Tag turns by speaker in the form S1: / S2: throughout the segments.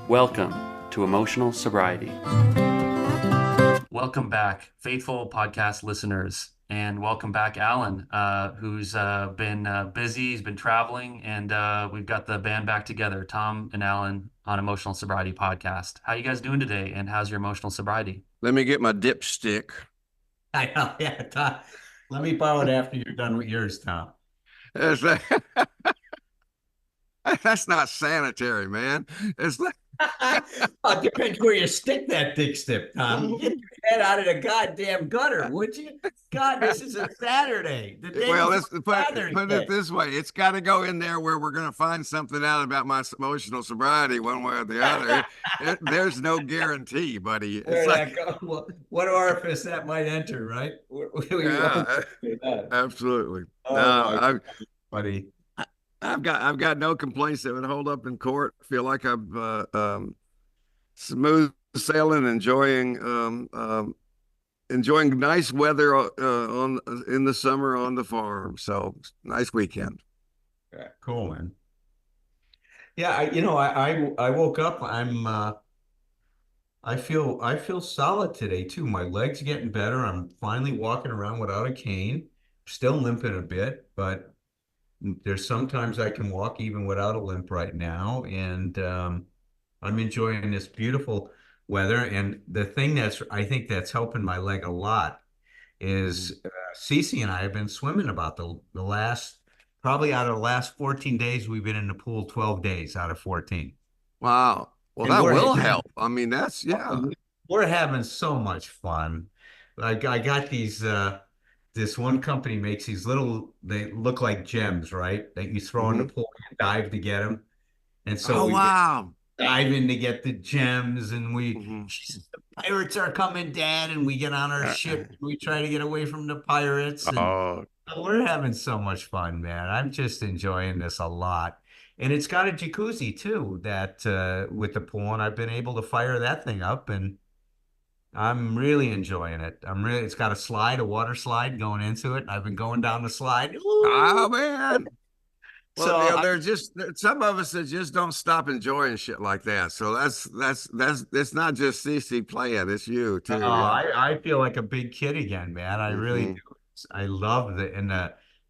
S1: Welcome to Emotional Sobriety. Welcome back, faithful podcast listeners, and welcome back, Allen, who's been busy. He's been traveling, and we've got the band back together, Thom and Allen, on Emotional Sobriety podcast. How you guys doing today, and how's your emotional sobriety?
S2: Let me get my dipstick.
S3: I know, yeah, Tom. Let me borrow it after you're done with yours, Tom.
S2: It's like, that's not sanitary, man. It's like,
S3: Well, it depends where you stick that dick stick, Tom. Get your head out of the goddamn gutter, would you? God, this is a Saturday. The day
S2: well,
S3: before
S2: let's
S3: Father's
S2: put
S3: Day.
S2: it this way. It's got to go in there where we're going to find something out about my emotional sobriety one way or the other. There's no guarantee, buddy. It's
S3: Where
S2: like,
S3: that go? What orifice that might enter, right? We won't
S2: yeah,
S3: do that.
S2: absolutely. No,
S3: Oh my God, buddy.
S2: I've got no complaints that would hold up in court. I feel like I'm smooth sailing, enjoying nice weather on in the summer on the farm. So nice weekend.
S3: Yeah, cool, man. Yeah, I woke up. I feel solid today too. My legs getting better. I'm finally walking around without a cane. Still limping a bit, but there's sometimes I can walk even without a limp right now. And I'm enjoying this beautiful weather. And the thing I think that's helping my leg a lot is Cece and I have been swimming about the last, probably out of the last 14 days, we've been in the pool 12 days out of 14.
S2: Wow. Well,
S3: And
S2: that will help. I mean, that's yeah.
S3: we're having so much fun. Like I got these this one company makes these little, they look like gems, right? That you throw in the
S2: Hmm.
S3: pool and dive to get them. And so
S2: Oh,
S3: we've been
S2: wow.
S3: diving to get the gems, and
S2: Hmm.
S3: she says, the pirates are coming, Dad, and we get on our ship. We try to get away from the pirates, and
S2: Oh,
S3: we're having so much fun, man. I'm just enjoying this a lot. And it's got a jacuzzi too, that with the pool, and I've been able to fire that thing up, and I'm really enjoying it. It's got a slide, a water slide going into it. And I've been going down the slide.
S2: oh
S3: Ooh.
S2: man. Well,
S3: So I,
S2: there's just some of us that just don't stop enjoying shit like that. So that's it's not just CC playing, it's you too. Yeah.
S3: I feel like a big kid again, man. I really do.
S2: Hmm.
S3: I love the and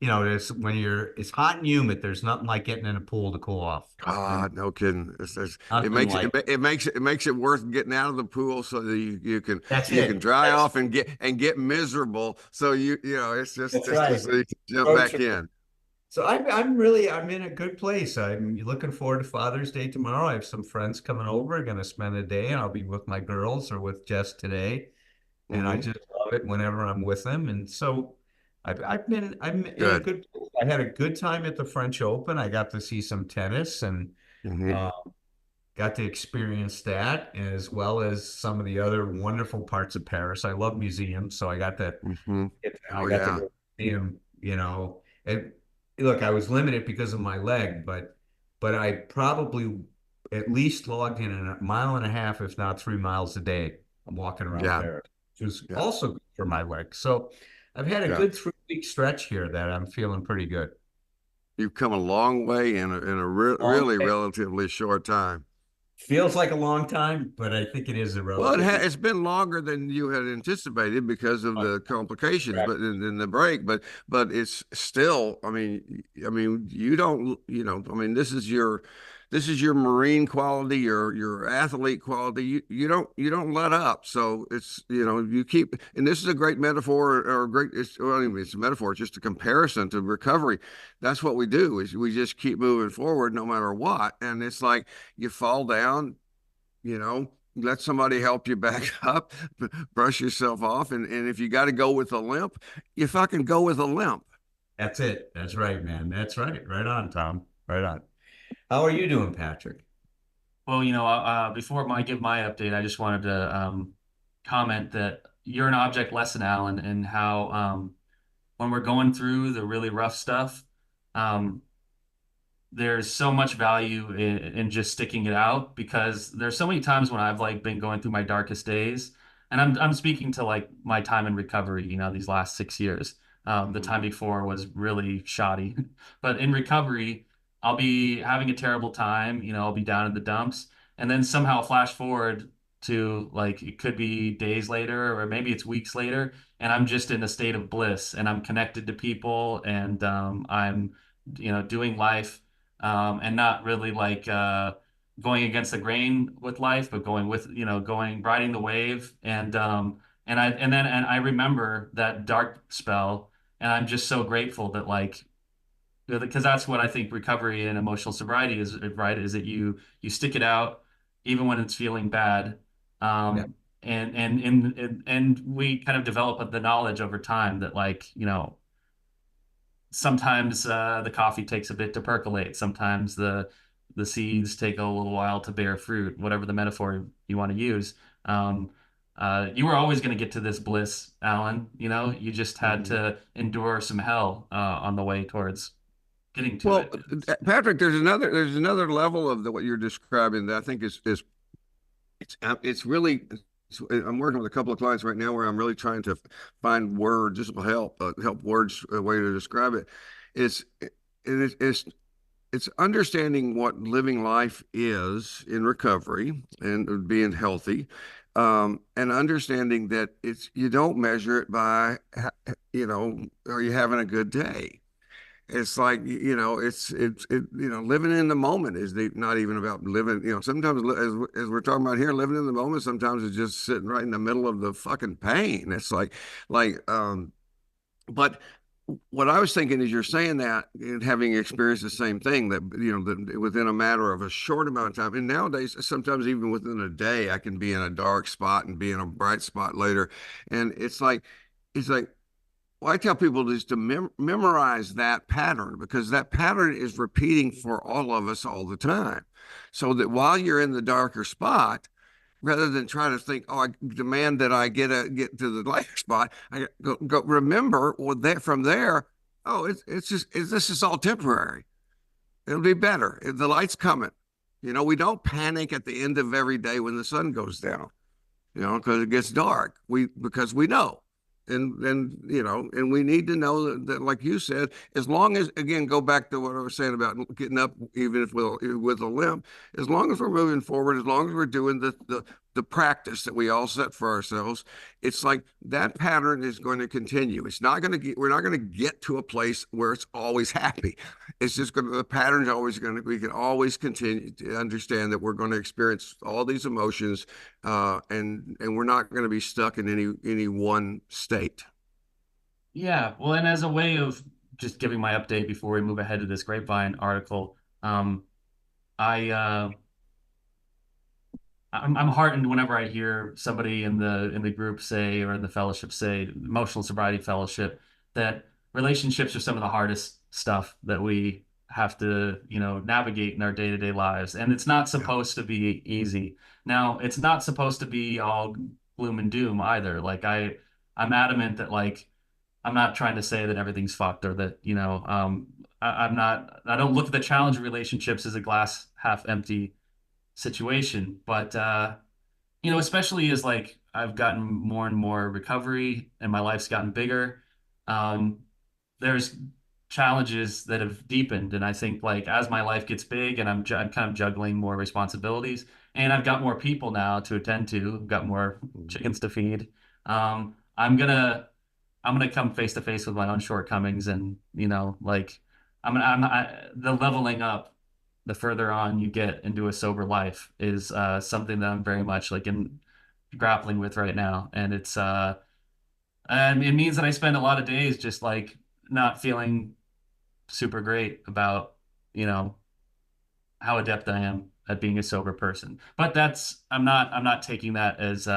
S3: there's when it's hot and humid, there's nothing like getting in a pool to cool off. And
S2: God, no kidding. It
S3: nothing
S2: makes it,
S3: like
S2: it makes it worth getting out of the pool so that
S3: that's
S2: you can
S3: it.
S2: dry
S3: That's
S2: off and get miserable. So
S3: that's
S2: it's
S3: right.
S2: just so you can jump
S3: Road
S2: back
S3: trip.
S2: in.
S3: So I'm in a good place. I'm looking forward to Father's Day tomorrow. I have some friends coming over, going to spend a day, and I'll be with my girls or with Jess today. And I
S2: Hmm.
S3: just love it whenever I'm with them. And so I'm in a
S2: Good.
S3: good place. I had a good time at the French Open. I got to see some tennis and
S2: Hmm.
S3: uh, got to experience that as well as some of the other wonderful parts of Paris. I love museums, so
S2: Hmm.
S3: I
S2: Oh
S3: got to
S2: yeah.
S3: go see them, And look, I was limited because of my leg, but I probably at least logged in a mile and a half, if not 3 miles a day. I'm walking around
S2: Yeah.
S3: Paris, which was
S2: Yeah.
S3: also good for my leg. So I've had a
S2: Yeah.
S3: good 3 week stretch here that I'm feeling pretty good.
S2: You've come a long way in a
S3: Long
S2: really
S3: way.
S2: relatively short time.
S3: Feels like a long time, but I think it is a
S2: Well,
S3: relatively.
S2: it's been longer than you had anticipated because of
S3: uh,
S2: the complications,
S3: Correct.
S2: but in the break, but it's still. I mean, you don't. I mean, this is your Marine quality, your athlete quality. You don't let up. So it's you keep. And this is a great metaphor or a great. Well, anyway, it's a metaphor. It's just a comparison to recovery. That's what we do. Is we just keep moving forward no matter what. And it's like you fall down. Let somebody help you back up, brush yourself off, and if you got to go with a limp, you fucking go with a limp.
S3: That's it. That's right, man. That's right. Right on, Tom. Right on. How are you doing, Patrick?
S1: Well, before I give my update, I just wanted to comment that you're an object lesson, Alan, and how when we're going through the really rough stuff, um, there's so much value in just sticking it out because there's so many times when I've like been going through my darkest days, and I'm speaking to like my time in recovery, these last 6 years. The time
S2: Mhm.
S1: before was really shoddy, but in recovery, I'll be having a terrible time. I'll be down in the dumps, and then somehow flash forward to like it could be days later or maybe it's weeks later, and I'm just in a state of bliss, and I'm connected to people, and I'm doing life, and not really like going against the grain with life, but going with going riding the wave, and I remember that dark spell, and I'm just so grateful that like because that's what I think recovery and emotional sobriety is, right? Is that you stick it out even when it's feeling bad,
S3: Yeah.
S1: and we kind of develop the knowledge over time that like sometimes the coffee takes a bit to percolate, sometimes the seeds take a little while to bear fruit, whatever the metaphor you want to use. Um, you were always going to get to this bliss, Alan. You just had
S3: Mhm.
S1: to endure some hell on the way towards getting to
S2: Well,
S1: it.
S2: Patrick, there's another level of what you're describing that I think is it's really I'm working with a couple of clients right now where I'm really trying to find words. This will help words a way to describe it. It's it's understanding what living life is in recovery and being healthy, and understanding that it's you don't measure it by are you having a good day. It's like living in the moment is not even about living. Sometimes as we're talking about here, living in the moment sometimes is just sitting right in the middle of the fucking pain. It's like but what I was thinking is you're saying that and having experienced the same thing that that within a matter of a short amount of time, and nowadays sometimes even within a day I can be in a dark spot and be in a bright spot later, and it's like well, I tell people is to memorize that pattern because that pattern is repeating for all of us all the time. So that while you're in the darker spot, rather than try to think, oh, I demand that I get to the lighter spot, I go remember well that from there, oh, this is all temporary. It'll be better. The light's coming. We don't panic at the end of every day when the sun goes down, because it gets dark. Because we know. And we need to know that, like you said, as long as again go back to what I was saying about getting up, even if with a limp, as long as we're moving forward, as long as we're doing the practice that we all set for ourselves, it's like that pattern is going to continue. We're not going to get to a place where it's always happy. It's just going to, the pattern's always going to, we can always continue to understand that we're going to experience all these emotions, and we're not going to be stuck in any one state.
S1: Yeah, well, and as a way of just giving my update before we move ahead to this Grapevine article, I I'm heartened whenever I hear somebody in the group say, or in the fellowship say, emotional sobriety fellowship, that relationships are some of the hardest stuff that we have to navigate in our day-to-day lives, and it's not
S2: Yeah.
S1: supposed to be easy. Now, it's not supposed to be all gloom and doom either. Like I'm adamant that like I'm not trying to say that everything's fucked or that I'm not. I don't look at the challenge of relationships as a glass half empty situation. But especially as like I've gotten more and more recovery and my life's gotten bigger, um, there's challenges that have deepened. And I think like as my life gets big and I'm kind of juggling more responsibilities, and I've got more people now to attend to, I've got more chickens to feed. Um, I'm gonna I'm gonna come face to face with my own shortcomings, and like the leveling up, the further on you get into a sober life is something that I'm very much like in grappling with right now, and and it means that I spend a lot of days just like not feeling super great about you know how adept I am at being a sober person. But I'm not taking that as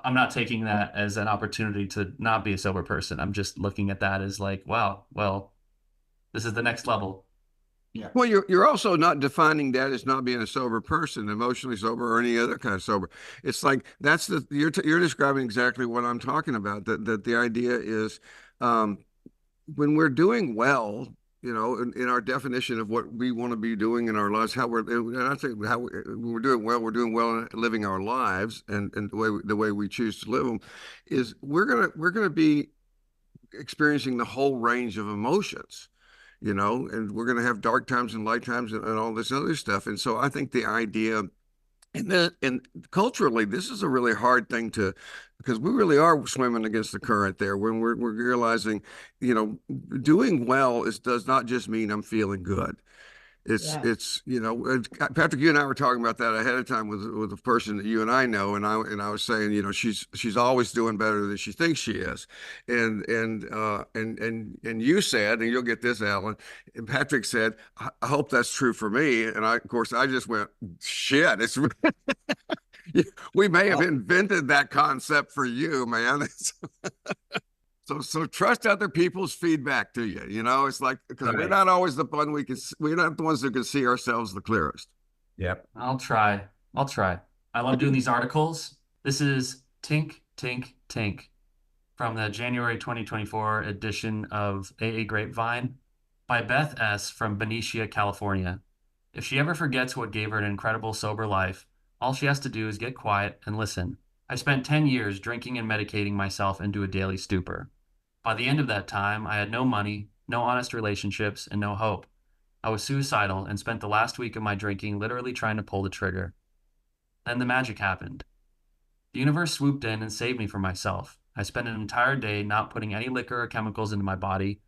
S1: I'm not taking that as an opportunity to not be a sober person. I'm just looking at that as like, wow, well, this is the next level.
S3: Yeah.
S2: Well, you're also not defining that as not being a sober person, emotionally sober or any other kind of sober. It's like you're describing exactly what I'm talking about. That the idea is, um, when we're doing well, in our definition of what we want to be doing in our lives, and I think when we're doing well in living our lives, and the way we choose to live them, is we're gonna be experiencing the whole range of emotions. and we're going to have dark times and light times and all this other stuff. And so I think the idea, and culturally, this is a really hard thing to, because we really are swimming against the current there when we're realizing, doing well does not just mean I'm feeling good.
S4: Yeah.
S2: Patrick, you and I were talking about that ahead of time with a person that you and I know, and I was saying, she's always doing better than she thinks she is, and you said, and you'll get this, Alan, and Patrick said, I hope that's true for me, and of course, I just went, shit, it's we may have invented that concept for you, man. So trust other people's feedback to you. It's like, because we're not always we're not the ones who can see ourselves the clearest.
S3: Yep.
S1: I'll try. I'll try. I love doing these articles. This is Tink, Tink, Tink from the January 2024 edition of AA Grapevine by Beth S. from Benicia, California. If she ever forgets what gave her an incredible sober life, all she has to do is get quiet and listen. I spent 10 years drinking and medicating myself into a daily stupor. By the end of that time, I had no money, no honest relationships, and no hope. I was suicidal and spent the last week of my drinking literally trying to pull the trigger. Then the magic happened. The universe swooped in and saved me from myself. I spent an entire day not putting any liquor or chemicals into my body,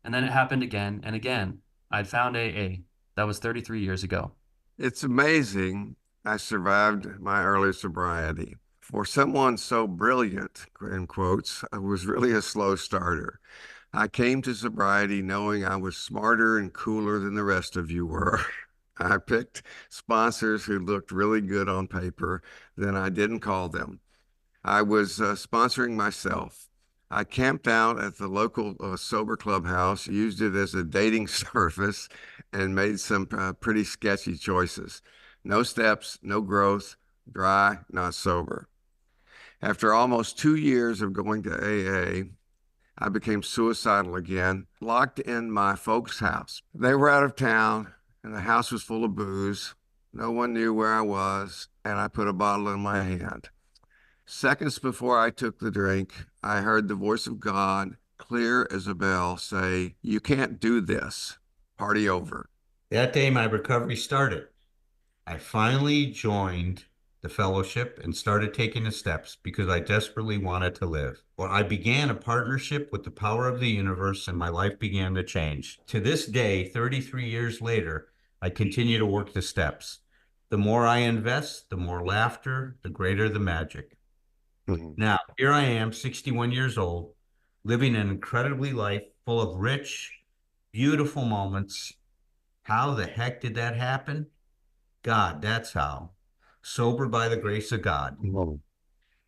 S1: and then it happened again and again. I'd found AA. That was 33 years ago.
S2: It's amazing I survived my early sobriety. For someone so brilliant, in quotes, I was really a slow starter. I came to sobriety knowing I was smarter and cooler than the rest of you were. I picked sponsors who looked really good on paper, then I didn't call them. I was sponsoring myself. I camped out at the local sober clubhouse, used it as a dating service, and made some pretty sketchy choices. No steps, no growth, dry, not sober. After almost 2 years of going to AA, I became suicidal again, locked in my folks' house. They were out of town, and the house was full of booze. No one knew where I was, and I put a bottle in my hand. Seconds before I took the drink, I heard the voice of God, clear as a bell, say, "You can't do this. Party over."
S3: That day, my recovery started. I finally joined the fellowship and started taking the steps because I desperately wanted to live. Well, I began a partnership with the power of the universe and my life began to change. To this day, 33 years later, I continue to work the steps. The more I invest, the more laughter, the greater the magic. Now, here I am, 61 years old, living an incredibly life full of rich, beautiful moments. How the heck did that happen? God, that's how. Sober by the grace of God.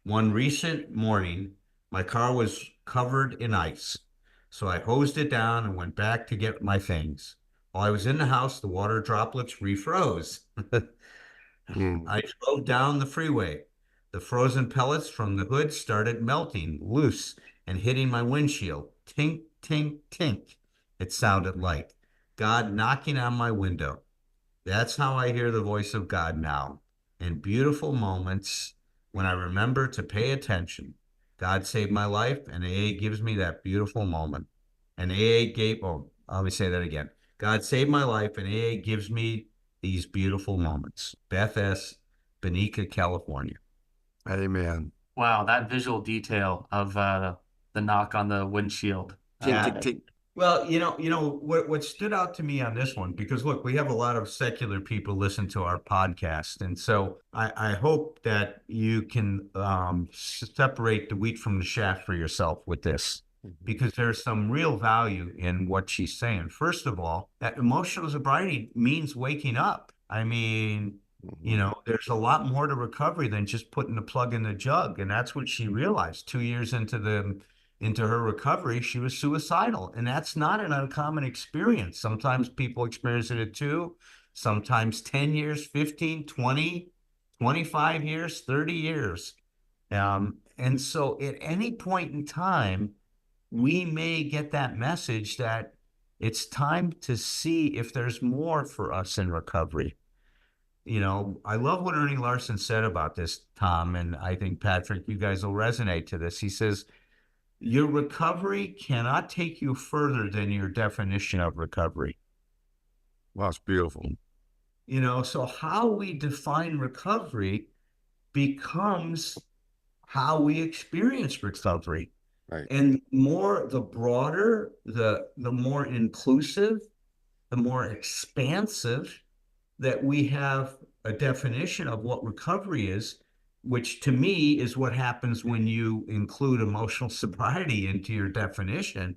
S3: One recent morning, my car was covered in ice. So I hosed it down and went back to get my things. While I was in the house, the water droplets refroze. I drove down the freeway. The frozen pellets from the hood started melting loose and hitting my windshield. Tink, tink, tink. It sounded like God knocking on my window. That's how I hear the voice of God now. In beautiful moments when I remember to pay attention. God saved my life, and AA gives me that beautiful moment. And let me say that again. God saved my life, and AA gives me these beautiful moments. Beth S., Benicia, California.
S2: Amen.
S1: Wow, that visual detail of the knock on the windshield.
S2: Tink, tink, tink.
S3: Well, what stood out to me on this one, because look, we have a lot of secular people listen to our podcast. And so I hope that you can separate the wheat from the chaff for yourself with this, because there's some real value in what she's saying. First of all, that emotional sobriety means waking up. I mean, there's a lot more to recovery than just putting the plug in the jug. And that's what she realized 2 years into her recovery. She was suicidal, and that's not an uncommon experience. Sometimes people experience it at 2, sometimes 10 years, 15, 20, 25 years, 30 years. And so at any point in time, we may get that message that it's time to see if there's more for us in recovery. I love what Earnie Larsen said about this, Tom, and I think, Patrick, you guys will resonate to this. He says, Your recovery cannot take you further than your definition of recovery.
S2: Wow, it's beautiful.
S3: So how we define recovery becomes how we experience recovery.
S2: Right.
S3: And the broader, the more inclusive, the more expansive that we have a definition of what recovery is, which to me is what happens when you include emotional sobriety into your definition,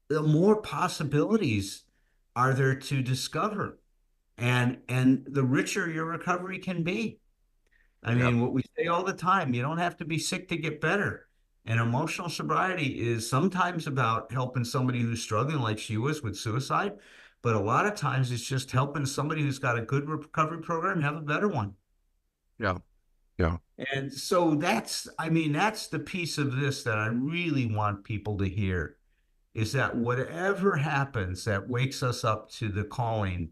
S3: the more possibilities are there to discover. And the richer your recovery can be. I
S2: Yeah.
S3: mean, what we say all the time, you don't have to be sick to get better. And emotional sobriety is sometimes about helping somebody who's struggling, like she was with suicide, but a lot of times it's just helping somebody who's got a good recovery program have a better one.
S2: Yeah. Yeah.
S3: And so I mean, that's the piece of this that I really want people to hear is that whatever happens that wakes us up to the calling,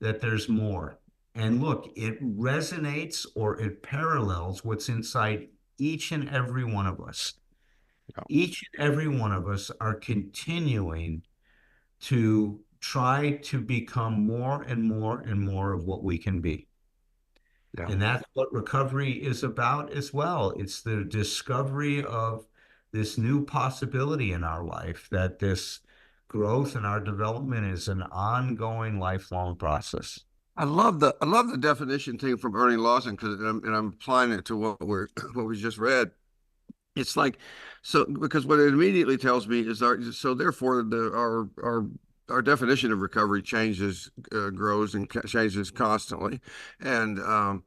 S3: that there's more. And look, it resonates or it parallels what's inside each and every one of us.
S2: Yeah.
S3: Each and every one of us are continuing to try to become more and more and more of what we can be.
S2: Yeah.
S3: And that's what recovery is about as well. It's the discovery of this new possibility in our life, that this growth and our development is an ongoing, lifelong process.
S2: I love the definition thing from Ernie Lawson because and I'm applying it to what we're what we just read. It's like so because what it immediately tells me is so therefore our definition of recovery changes, grows and changes constantly, and the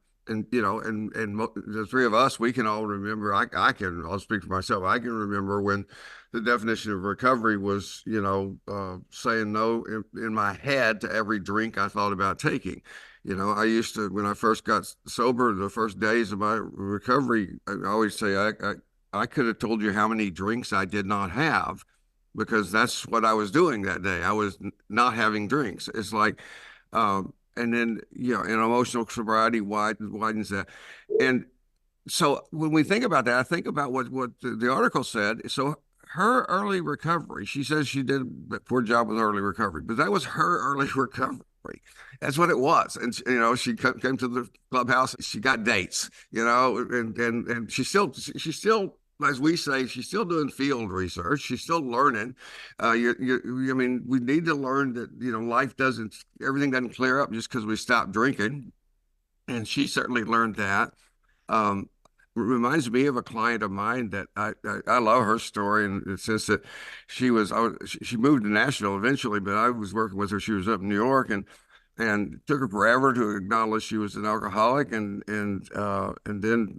S2: three of us we can all remember. I'll speak for myself. I can remember when the definition of recovery was saying no in my head to every drink I thought about taking. I used to, when I first got sober, the first days of my recovery, I always say, I could have told you how many drinks I did not have because that's what I was doing that day. I was not having drinks. It's like, and then, in emotional sobriety widens that. And so when we think about that, I think about what the article said. So her early recovery, she says she did a poor job with early recovery, but that was her early recovery. That's what it was. And she came to the clubhouse. She got dates, and she's still, as we say, she's still doing field research. She's still learning. I mean, we need to learn that everything doesn't clear up just because we stop drinking. And she certainly learned that. Um, Reminds me of a client of mine that I love her story in the sense that she moved to Nashville eventually, but I was working with her. She was up in New York, and it took her forever to acknowledge she was an alcoholic, and then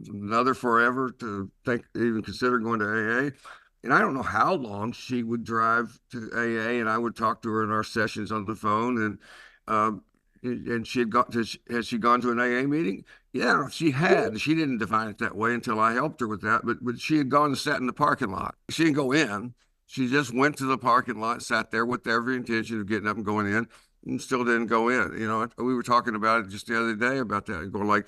S2: another forever to even consider going to AA. And I don't know how long she would drive to AA, and I would talk to her in our sessions on the phone, um, and had she gone to an AA meeting? Yeah, she had. She didn't define it that way until I helped her with that. But she had gone and sat in the parking lot. She didn't go in. She just went to the parking lot, sat there with every intention of getting up and going in, and still didn't go in. We were talking about it just the other day about that, going like,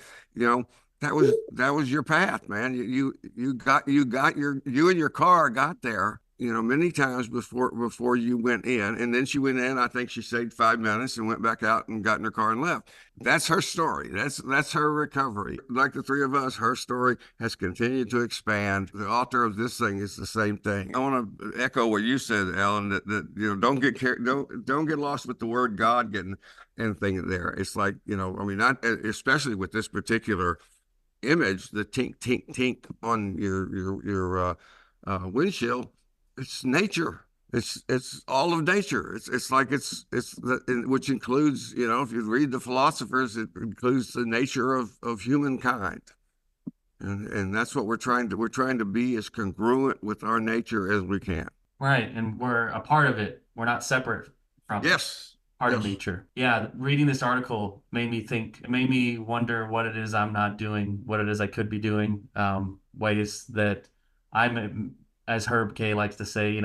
S2: that was your path, man. You and your car got there, many times before you went in, and then she went in. I think she stayed 5 minutes and went back out and got in her car and left. That's her story. That's her recovery. Like the three of us, her story has continued to expand. The author of this thing is the same thing. I want to echo what you said, Alan. That don't get lost with the word God getting anything there. It's like I mean, not especially with this particular image, the tink tink tink on your windshield. It's nature. It's all of nature. Which includes, if you read the philosophers, it includes the nature of humankind, and that's what we're trying to be as congruent with our nature as we can.
S1: Right. And we're a part of it. We're not separate from it.
S2: Yes.
S1: Part of
S2: Yes.
S1: nature. Yeah, reading this article made me think, it made me wonder what it is I'm not doing, what it is I could be doing, ways that I'm, as Herb K likes to say,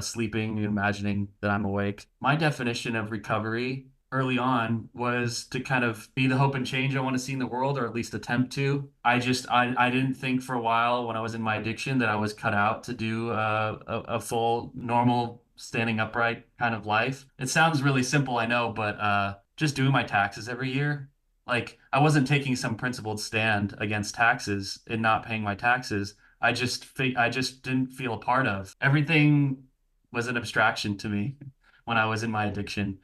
S1: sleeping and imagining that I'm awake. My definition of recovery early on was to kind of be the hope and change I want to see in the world, or at least attempt to. I didn't think for a while when I was in my addiction that I was cut out to do a full normal standing upright kind of life. It sounds really simple, I know, but just doing my taxes every year, like I wasn't taking some principled stand against taxes and not paying my taxes. I just didn't feel a part of. Everything was an abstraction to me when I was in my addiction,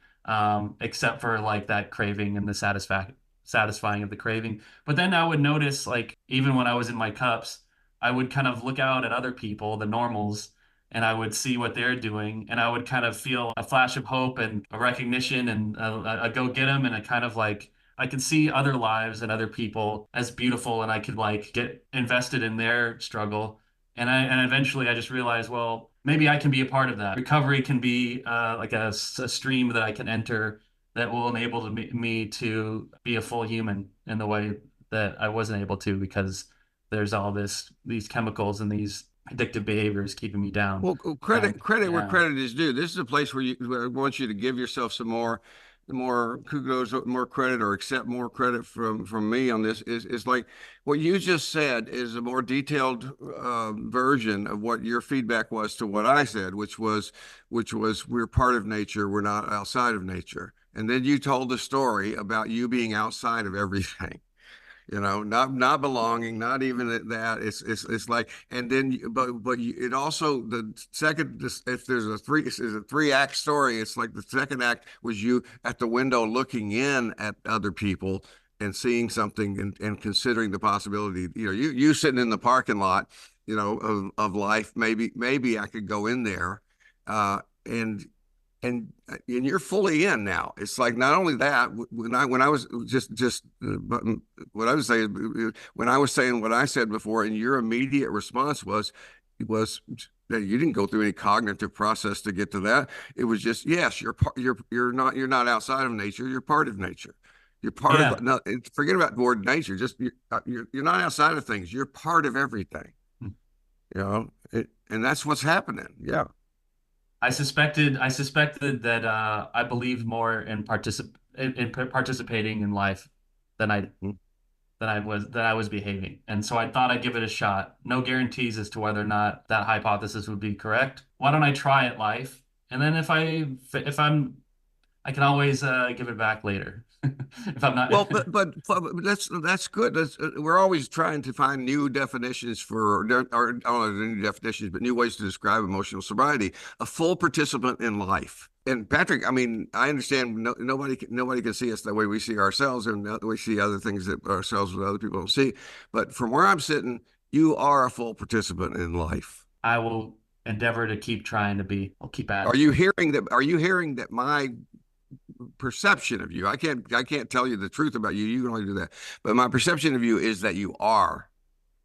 S1: except for like that craving and the satisfying of the craving. But then I would notice, like, even when I was in my cups, I would kind of look out at other people, the normals, and I would see what they're doing, and I would kind of feel a flash of hope and a recognition and a go get 'em, and a kind of like I could see other lives and other people as beautiful, and I could like get invested in their struggle. And eventually I just realized, well, maybe I can be a part of that. Recovery can be like a stream that I can enter that will enable me to be a full human in the way that I wasn't able to, because there's all these chemicals and these addictive behaviors keeping me down.
S2: Well,
S1: And
S2: credit where
S1: yeah,
S2: credit is due. This is a place where I want you to give yourself some more kudos, more credit, or accept more credit from me on this. Is like what you just said is a more detailed version of what your feedback was to what I said, which was we're part of nature, we're not outside of nature. And then you told the story about you being outside of everything. Not belonging, not even that. It's like, and then, it also, the second, if there's a three act story, it's like the second act was you at the window looking in at other people and seeing something, and considering the possibility, you sitting in the parking lot, of life. Maybe I could go in there, uh, and and you're fully in now. It's like, not only that, when I was but what I was saying, when I was saying what I said before, and your immediate response was that you didn't go through any cognitive process to get to that. It was just, yes, you're not outside of nature. You're part of nature. You're part of
S1: yeah.
S2: the, no, forget about the word nature. Just you're not outside of things. You're part of everything. And that's what's happening. Yeah.
S1: I suspected that I believed more in participating in life than I was behaving. And so I thought I'd give it a shot. No guarantees as to whether or not that hypothesis would be correct. Why don't I try it life? And then if I can always give it back later. If I'm not.
S2: Well, but that's good. We're always trying to find new definitions or I don't know new definitions, but new ways to describe emotional sobriety. A full participant in life. And Patrick, I mean, I understand nobody can see us the way we see ourselves, and we see other things that ourselves that other people don't see. But from where I'm sitting, you are a full participant in life.
S1: I will endeavor to keep trying to be. I'll keep at
S2: Are
S1: it.
S2: you hearing that? Are you hearing that my perception of you? I can't tell you the truth about you. You can only do that. But my perception of you is that you are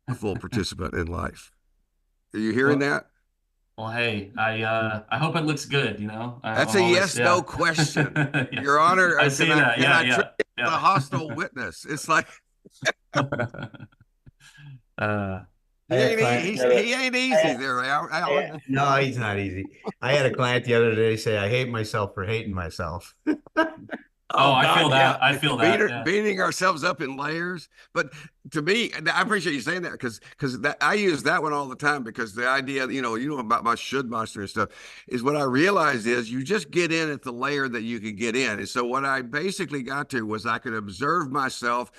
S2: a full participant in life. Are you hearing
S1: Well,
S2: that?
S1: well, hey, I hope it looks good, you know.
S2: That's
S1: I'm
S2: a
S1: always,
S2: yes no
S1: yeah.
S2: question.
S1: Yeah.
S2: Your Honor,
S1: I
S2: can
S1: see
S2: I
S1: that.
S2: can
S1: Yeah,
S2: I treat
S1: yeah,
S2: you as a
S1: yeah.
S2: hostile witness? It's like
S1: Uh,
S3: I had a client the other,
S2: he ain't
S3: I
S2: easy
S3: had,
S2: there,
S3: yeah,
S2: Alan.
S3: no, he's not easy. I had a client the other day say, I hate myself for hating myself.
S1: oh,
S2: Oh God, yeah.
S1: I feel that. Yeah.
S2: Beating ourselves up in layers. But to me, I appreciate you saying that, because that I use that one all the time, because the idea, about my should monster and stuff, is what I realized is you just get in at the layer that you can get in. And so what I basically got to was I could observe myself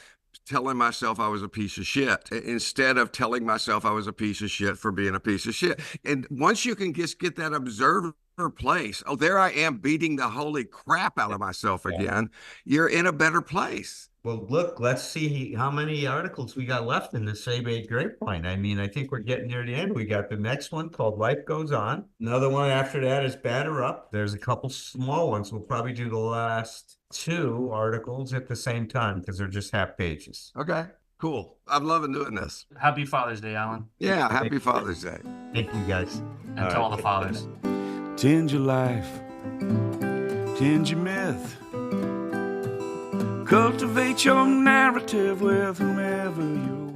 S2: telling myself I was a piece of shit instead of telling myself I was a piece of shit for being a piece of shit. And once you can just get that observer place, oh, there I am beating the holy crap out of myself
S3: Yeah.
S2: again, you're in a better place.
S3: Well, look, let's see how many articles we got left in the Save Aid Grapevine. I mean, I think we're getting near the end. We got the next one called Life Goes On. Another one after that is Batter Up. There's a couple small ones. We'll probably do the last two articles at the same time because they're just half pages.
S2: Okay, cool. I'm loving doing this.
S1: Happy Father's Day, Alan,
S2: Yeah,
S3: Thank
S2: happy
S3: you.
S2: Father's Day.
S3: Thank you, guys.
S1: and to all the fathers.
S4: Tend your life, tend your myth. Cultivate your narrative with whomever you